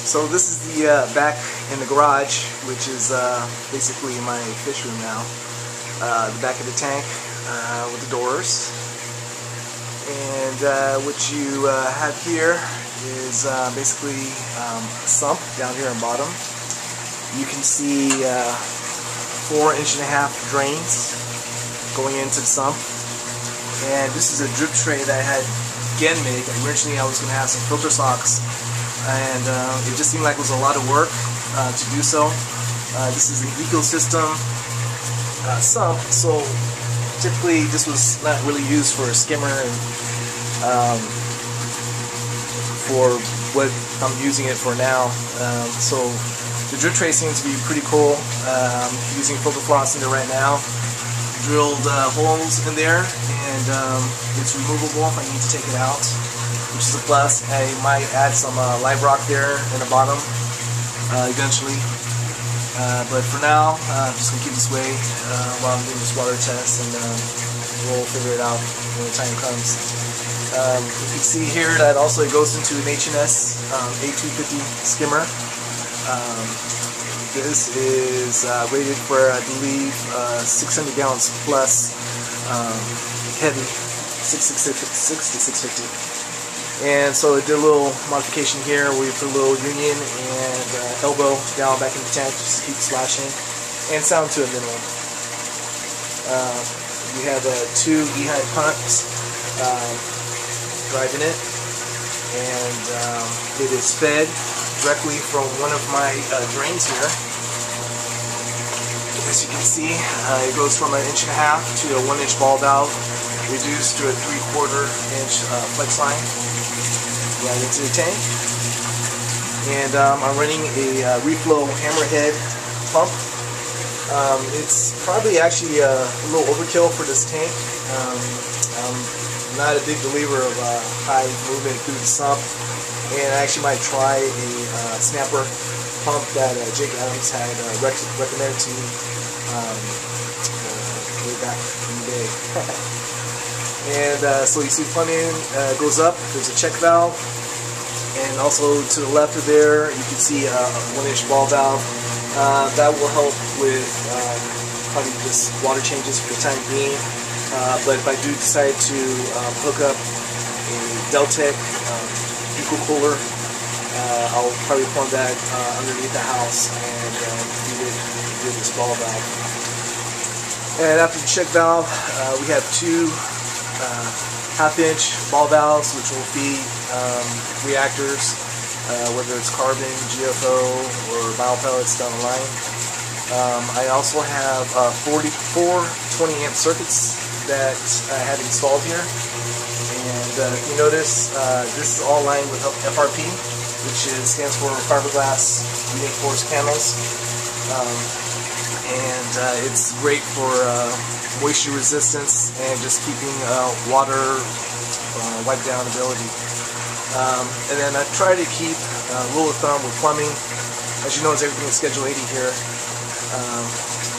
So this is the back in the garage, which is basically my fish room now. The back of the tank with the doors. And what you have here is basically a sump down here on bottom. You can see 4.5-inch drains going into the sump. And this is a drip tray that I had again made. Originally I was going to have some filter socks, and it just seemed like it was a lot of work to do so. This is an ecosystem sump, so typically this was not really used for a skimmer and for what I'm using it for now. So the drip tray seems to be pretty cool. I'm using filter floss in there right now. Drilled holes in there, and it's removable if I need to take it out, which is a plus. I might add some live rock there in the bottom eventually, but for now I'm just going to keep this way while I'm doing this water test, and we'll figure it out when the time comes. You can see here that also it goes into an H&S A250 skimmer. This is rated for, I believe, 600 gallons plus, heavy, 6 to 650. And so I did a little modification here where we put a little union and elbow down back in the tank just to keep slashing and sound to a minimum. We have 2 E-high pumps driving it, and it is fed directly from one of my drains here. As you can see, it goes from 1.5 inches to a 1-inch ball valve, reduced to a 3/4-inch flex line right into the tank. And I'm running a reflow hammerhead pump. It's probably actually a little overkill for this tank. I'm not a big believer of high movement through the sump, and I actually might try a snapper pump that Jake Adams had recommended to me way back in the day. And so you see plumbing goes up, there's a check valve, and also to the left of there you can see a 1-inch ball valve. That will help with probably just water changes for the time being. But if I do decide to hook up a Deltec eco cooler, I'll probably plumb that underneath the house and feed it with this ball valve. And after the check valve, we have 2 1/2-inch ball valves which will feed reactors, whether it's carbon, GFO, or biopellets down the line. I also have 44 20-amp circuits that I have installed here, and if you notice, this is all lined with FRP, which stands for fiberglass reinforced panels, and it's great for moisture resistance and just keeping water wipe down ability. And then I try to keep rule of thumb with plumbing. As you know, everything is Schedule 80 here.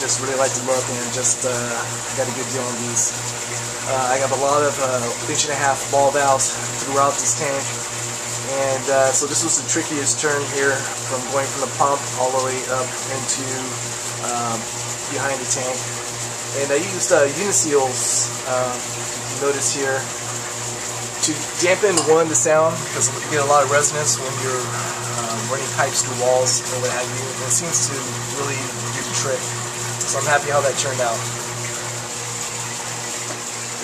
Just really like to look and just got a good deal on these. I have a lot of 1.5-inch ball valves throughout this tank, and so this was the trickiest turn here, from going from the pump all the way up into behind the tank. And I used uniseals, notice here, to dampen the sound, because you get a lot of resonance when you're running pipes through walls or what have you. And it seems to really do the trick. So I'm happy how that turned out.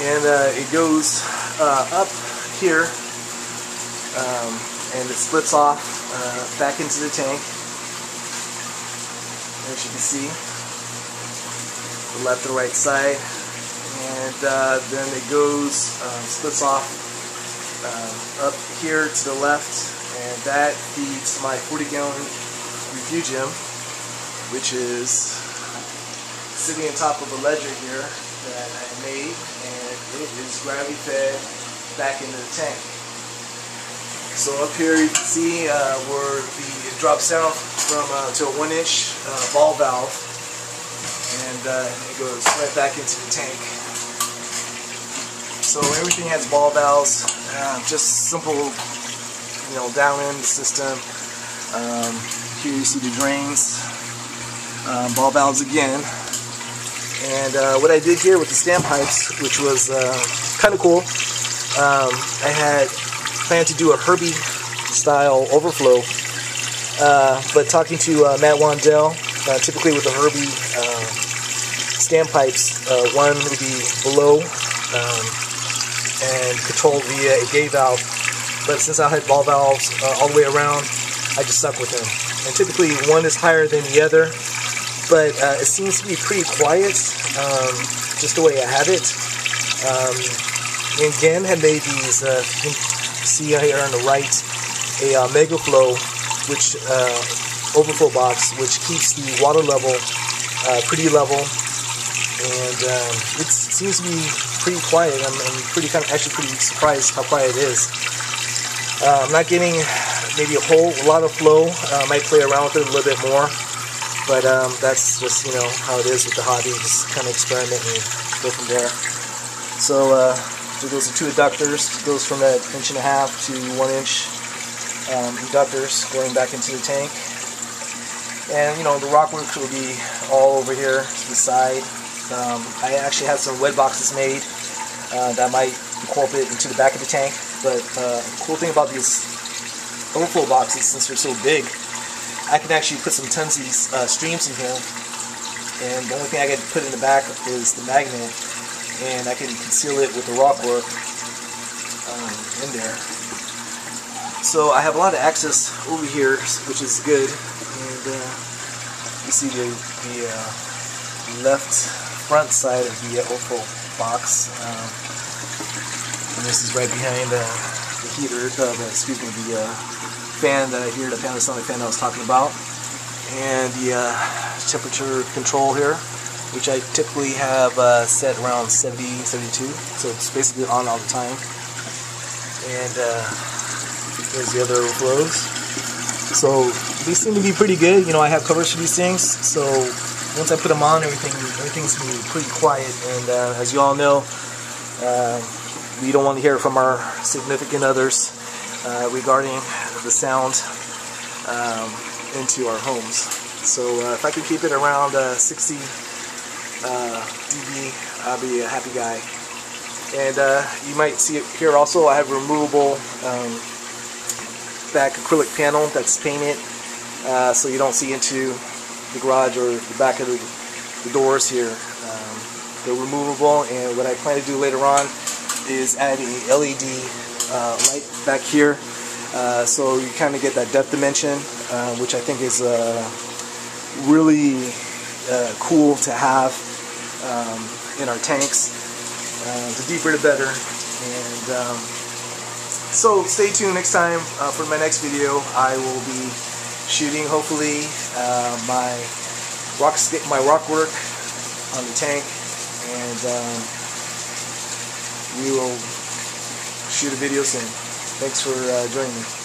And it goes up here, and it splits off back into the tank. As you can see, the left and right side, and then it goes splits off up here to the left, and that feeds my 40-gallon refugium, which is sitting on top of a ledger here that I made, and it is gravity fed back into the tank. So up here you can see where it drops down from to a 1-inch ball valve, and it goes right back into the tank. So everything has ball valves, just simple, down in the system. Here you see the drains, ball valves again. And what I did here with the standpipes, which was kind of cool, I had planned to do a Herbie style overflow, but talking to Matt Wandell, typically with the Herbie standpipes, one would be below and controlled via a gate valve, but since I had ball valves all the way around, I just stuck with them. And typically one is higher than the other, but it seems to be pretty quiet, just the way I have it. And Gem had made these, you can see here on the right, a Mega Flow, which overflow box, which keeps the water level pretty level, and it seems to be pretty quiet. I'm actually pretty surprised how quiet it is. I'm not getting maybe a lot of flow. I might play around with it a little bit more, but that's just, you know, how it is with the hobby. Just kind of experiment and go from there. So those are two adductors. It goes from that 1.5 to 1 inch inductors going back into the tank. And you know, the rock work will be all over here to the side. I actually have some wet boxes made that might incorporate into the back of the tank. But the cool thing about these overflow boxes, since they're so big, I can actually put some tons of these streams in here. And the only thing I can put in the back is the magnet, and I can conceal it with the rock work in there. So I have a lot of access over here, which is good. And you see the left front side of the overflow box. And this is right behind the heater, the fan here, the Panasonic fan I was talking about. And the temperature control here, which I typically have set around 70, 72. So it's basically on all the time. And there's the other overflows. So they seem to be pretty good. You know, I have covers for these things, so once I put them on, everything's gonna be pretty quiet. And as you all know, we don't want to hear from our significant others regarding the sound into our homes. So if I can keep it around 60 dB, I'll be a happy guy. And you might see it here also. I have a removable back acrylic panel that's painted, so you don't see into the garage or the back of the doors here. They're removable, and what I plan to do later on is add a LED light back here, so you kind of get that depth dimension, which I think is really cool to have in our tanks. The deeper the better. And so stay tuned next time for my next video. I will be shooting, hopefully, my rock work on the tank, and we will shoot a video soon. Thanks for joining me.